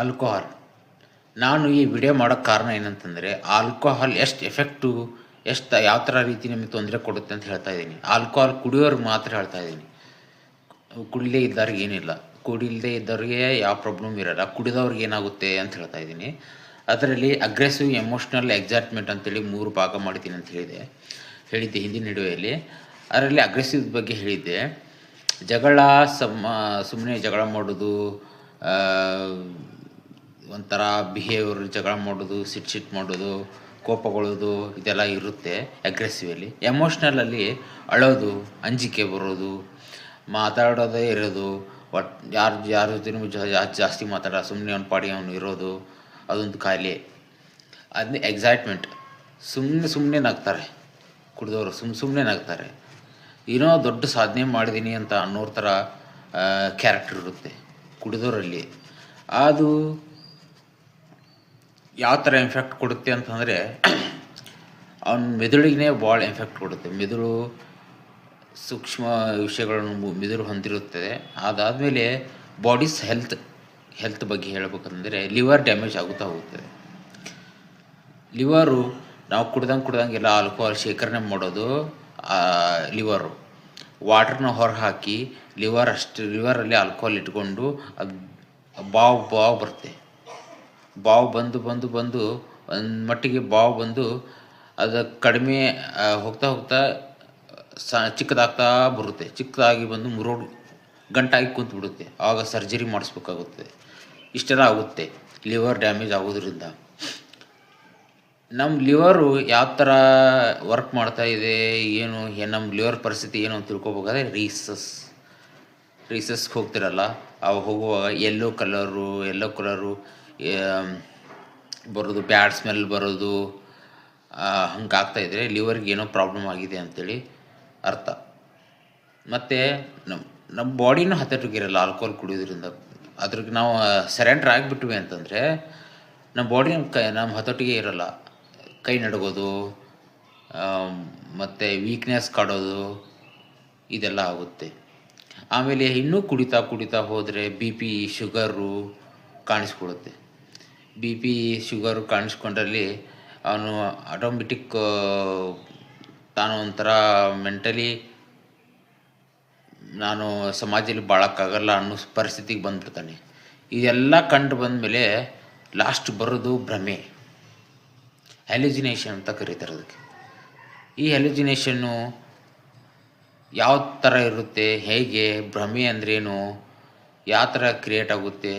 Alcohol. ನಾನು ಈ video ಮಾಡೋಕ್ಕೆ ಕಾರಣ ಏನಂತಂದರೆ, ಆಲ್ಕೋಹಾಲ್ ಎಷ್ಟು ಎಫೆಕ್ಟು, ಯಾವ ಥರ ರೀತಿ ನಿಮಗೆ ತೊಂದರೆ ಕೊಡುತ್ತೆ ಅಂತ ಹೇಳ್ತಾ ಇದ್ದೀನಿ. ಆಲ್ಕೋಹಾಲ್ ಕುಡಿಯೋರ್ಗೆ ಮಾತ್ರ ಹೇಳ್ತಾ ಇದ್ದೀನಿ, ಕುಡಿಲೇ ಇದ್ದವ್ರಿಗೆ ಏನಿಲ್ಲ. ಕುಡಿಲ್ದೇ ಇದ್ದವ್ರಿಗೆ ಯಾವ ಪ್ರಾಬ್ಲಮ್ ಇರೋಲ್ಲ, ಕುಡಿದವ್ರಿಗೆ ಏನಾಗುತ್ತೆ ಅಂತ ಹೇಳ್ತಾ ಇದ್ದೀನಿ. ಅದರಲ್ಲಿ ಅಗ್ರೆಸಿವ್ ಎಮೋಷ್ನಲ್ ಎಕ್ಸೈಟ್ಮೆಂಟ್ ಅಂತೇಳಿ 3 ಭಾಗ ಮಾಡಿದ್ದೀನಿ ಅಂತ ಹೇಳಿದ್ದೆ ಹಿಂದಿನ ವಿಡಿಯೋಯಲ್ಲಿ. ಅದರಲ್ಲಿ ಅಗ್ರೆಸಿವ್ ಬಗ್ಗೆ ಹೇಳಿದ್ದೆ. ಜಗಳ, ಸುಮ್ಮನೆ ಜಗಳ ಮಾಡೋದು, ಒಂಥರ ಬಿಹೇವಿಯರ್, ಜಗಳ ಮಾಡೋದು, ಸಿಟ್ಟು ಮಾಡೋದು, ಕೋಪಗೊಳ್ಳೋದು, ಇದೆಲ್ಲ ಇರುತ್ತೆ ಅಗ್ರೆಸಿವಲ್ಲಿ. ಎಮೋಷ್ನಲಲ್ಲಿ ಅಳೋದು, ಅಂಜಿಕೆ ಬರೋದು, ಮಾತಾಡೋದೇ ಇರೋದು, ಯಾರ ಜೊತೆನೂ ಜಾಸ್ತಿ ಸುಮ್ಮನೆ ಅವ್ನ ಪಾಡಿ ಅವನು ಇರೋದು, ಅದೊಂದು ಕಾಯಿಲೆ. ಅದನ್ನೇ ಎಕ್ಸೈಟ್ಮೆಂಟ್. ಸುಮ್ಮನೆ ನಗ್ತಾರೆ ಕುಡಿದವರು, ಸುಮ್ಮನೆ ನಗ್ತಾರೆ. ಏನೋ ದೊಡ್ಡ ಸಾಧನೆ ಮಾಡಿದ್ದೀನಿ ಅಂತ ಅನ್ನೋರ ಥರ ಕ್ಯಾರೆಕ್ಟರ್ ಇರುತ್ತೆ ಕುಡಿದವರಲ್ಲಿ. ಅದು ಯಾವ ಥರ ಎಫೆಕ್ಟ್ ಕೊಡುತ್ತೆ ಅಂತಂದರೆ, ಅವನ ಮೆದುಳಿಗೆ ಭಾಳ ಎಫೆಕ್ಟ್ ಕೊಡುತ್ತೆ. ಮೆದುಳು ಸೂಕ್ಷ್ಮ ವಿಷಯಗಳನ್ನು ಮೆದುಳು ಹೊಂದಿರುತ್ತದೆ. ಅದಾದಮೇಲೆ ಬಾಡೀಸ್ ಹೆಲ್ತ್ ಬಗ್ಗೆ ಹೇಳಬೇಕಂದ್ರೆ, ಲಿವರ್ ಡ್ಯಾಮೇಜ್ ಆಗುತ್ತಾ ಹೋಗುತ್ತದೆ. ಲಿವರು ನಾವು ಕುಡ್ದಂಗೆಲ್ಲ ಆಲ್ಕೋಹಾಲ್ ಶೇಖರಣೆ ಮಾಡೋದು ಲಿವರು. ವಾಟ್ರನ್ನ ಹೊರ ಹಾಕಿ ಲಿವರಲ್ಲಿ ಆಲ್ಕೋಹಾಲ್ ಇಟ್ಕೊಂಡು ಅದು ಬಾವು ಬರುತ್ತೆ. ಬಾವು ಬಂದು ಒಂದು ಮಟ್ಟಿಗೆ ಬಂದು ಅದು ಕಡಿಮೆ ಹೋಗ್ತಾ ಚಿಕ್ಕದಾಗ್ತಾ ಬರುತ್ತೆ. ಚಿಕ್ಕದಾಗಿ ಬಂದು ಮುರೋಡು ಗಂಟಾಗಿ ಕುಂತ್ಬಿಡುತ್ತೆ. ಆವಾಗ ಸರ್ಜರಿ ಮಾಡಿಸ್ಬೇಕಾಗುತ್ತೆ. ಇಷ್ಟೆಲ್ಲ ಆಗುತ್ತೆ ಲಿವರ್ ಡ್ಯಾಮೇಜ್ ಆಗೋದ್ರಿಂದ. ನಮ್ಮ ಲಿವರು ಯಾವ ಥರ ವರ್ಕ್ ಮಾಡ್ತಾ ಇದೆ, ನಮ್ಮ ಲಿವರ್ ಪರಿಸ್ಥಿತಿ ಏನು ಅಂತ ತಿಳ್ಕೊಬೇಕಾದ್ರೆ ರೀಸಸ್ಗೆ ಹೋಗ್ತಿರಲ್ಲ, ಅವಾಗ ಹೋಗುವಾಗ ಯೆಲ್ಲೋ ಕಲರು ಬರೋದು, ಬ್ಯಾಡ್ ಸ್ಮೆಲ್ ಬರೋದು, ಹಂಗೆ ಆಗ್ತಾಯಿದ್ರೆ ಲಿವರ್ಗೆ ಏನೋ ಪ್ರಾಬ್ಲಮ್ ಆಗಿದೆ ಅಂಥೇಳಿ ಅರ್ಥ. ಮತ್ತು ನಮ್ಮ ಬಾಡಿನೂ ಹತೋಟಿಗಿರಲ್ಲ ಆಲ್ಕೋಹಾಲ್ ಕುಡಿಯೋದ್ರಿಂದ. ಅದ್ರಿಗೆ ನಾವು ಸರೆಂಡ್ರ್ ಆಗಿಬಿಟ್ವಿ ಅಂತಂದರೆ ನಮ್ಮ ಬಾಡಿ ನಮ್ಮ ಹತೋಟಿಗೆ ಇರಲ್ಲ. ಕೈ ನಡುಗೋದು, ಮತ್ತು ವೀಕ್ನೆಸ್ ಕಾಡೋದು, ಇದೆಲ್ಲ ಆಗುತ್ತೆ. ಆಮೇಲೆ ಇನ್ನೂ ಕುಡಿತಾ ಹೋದರೆ ಬಿ ಪಿ ಶುಗರು ಕಾಣಿಸ್ಕೊಳುತ್ತೆ. ಬಿ ಪಿ ಶುಗರು ಕಾಣಿಸ್ಕೊಂಡ್ರಲ್ಲಿ ಅವನು ಆಟೋಮೆಟಿಕ್ ತಾನು ಒಂಥರ ಮೆಂಟಲಿ ನಾನು ಸಮಾಜದಲ್ಲಿ ಬಾಳೋಕ್ಕಾಗಲ್ಲ ಅನ್ನೋ ಪರಿಸ್ಥಿತಿಗೆ ಬಂದುಬಿಡ್ತಾನೆ. ಇದೆಲ್ಲ ಕಂಡು ಬಂದಮೇಲೆ ಲಾಸ್ಟ್ ಬರೋದು ಭ್ರಮೆ, ಹ್ಯಾಲುಜಿನೇಷನ್ ಅಂತ ಕರೀತಾರೆ ಅದಕ್ಕೆ. ಈ ಹ್ಯಾಲುಜಿನೇಷನ್ನು ಯಾವ ಥರ ಇರುತ್ತೆ, ಹೇಗೆ, ಭ್ರಮೆ ಅಂದ್ರೇನು, ಯಾವ ಥರ ಕ್ರಿಯೇಟ್ ಆಗುತ್ತೆ